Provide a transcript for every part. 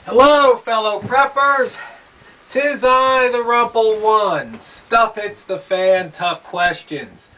Hello, fellow preppers. 'Tis I, the Rumple-One. Stuff hits the fan, tough questions.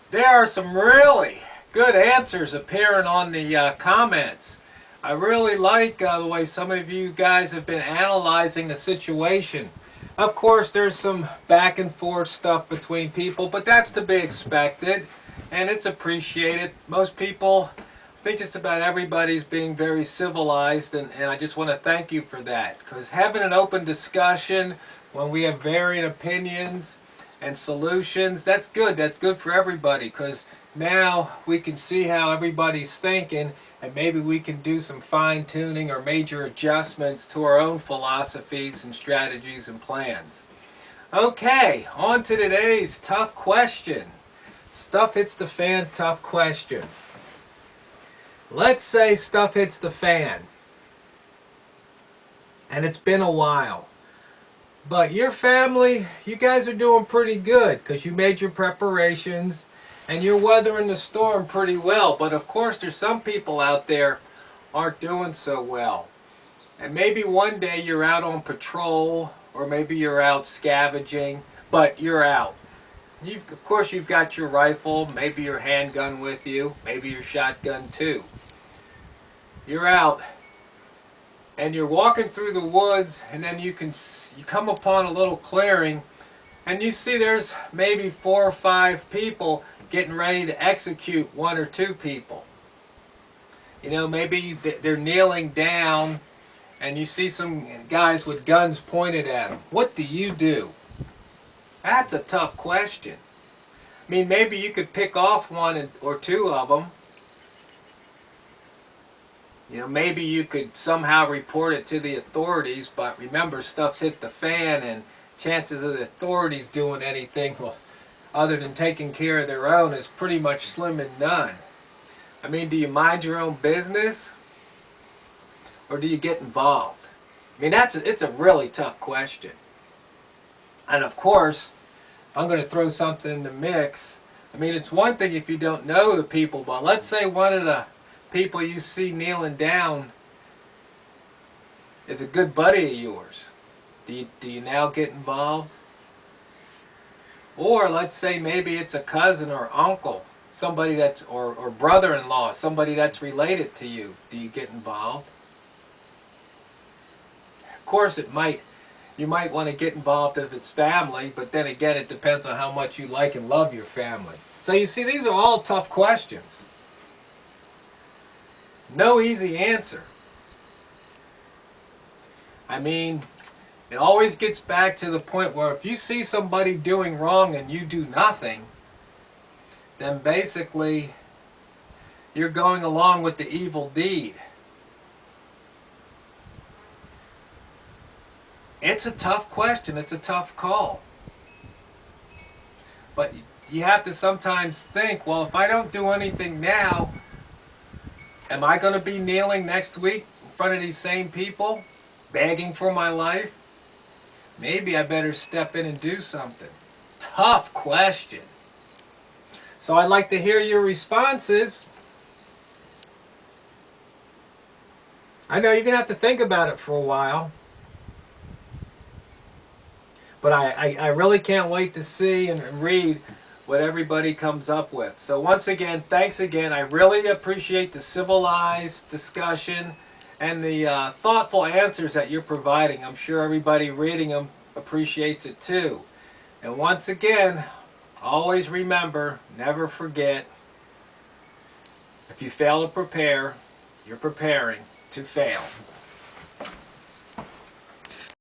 There are some really good answers appearing on the comments. I really like the way some of you guys have been analyzing the situation. Of course, there's some back and forth stuff between people, but that's to be expected, and it's appreciated. Most people, I think just about everybody's being very civilized, and I just want to thank you for that, because having an open discussion when we have varying opinions and solutions, that's good. That's good for everybody, because now we can see how everybody's thinking, and maybe we can do some fine-tuning or major adjustments to our own philosophies and strategies and plans. Okay, on to today's tough question. Stuff hits the fan, tough question. Let's say stuff hits the fan, and it's been a while. But your family, you guys are doing pretty good because you made your preparations and you're weathering the storm pretty well. But of course, there's some people out there aren't doing so well. And maybe one day you're out on patrol, or maybe you're out scavenging, but you're out. Of course, you've got your rifle, maybe your handgun with you, maybe your shotgun too. You're out and you're walking through the woods, and then you come upon a little clearing, and you see there's maybe 4 or 5 people getting ready to execute 1 or 2 people. You know, maybe they're kneeling down and you see some guys with guns pointed at them. What do you do? That's a tough question. I mean, maybe you could pick off 1 or 2 of them. You know, maybe you could somehow report it to the authorities, but remember, stuff's hit the fan, and chances of the authorities doing anything other than taking care of their own is pretty much slim and none. I mean, do you mind your own business, or do you get involved? I mean, it's a really tough question. And of course, I'm going to throw something in the mix. I mean, it's one thing if you don't know the people, but let's say one of the people you see kneeling down is a good buddy of yours. Do you now get involved? Or let's say maybe it's a cousin or uncle, somebody that's or brother-in-law, somebody that's related to you. Do you get involved? Of course, you might want to get involved if it's family, but then again, it depends on how much you like and love your family. So you see, these are all tough questions. No easy answer. I mean, it always gets back to the point where if you see somebody doing wrong and you do nothing, then basically you're going along with the evil deed. It's a tough question. It's a tough call. But you have to sometimes think, well, if I don't do anything now, am I going to be kneeling next week in front of these same people, begging for my life? Maybe I better step in and do something. Tough question. So I'd like to hear your responses. I know you're going to have to think about it for a while. But I really can't wait to see and read what everybody comes up with. So once again, thanks again. I really appreciate the civilized discussion and the thoughtful answers that you're providing. I'm sure everybody reading them appreciates it too. And once again, always remember, never forget, if you fail to prepare, you're preparing to fail.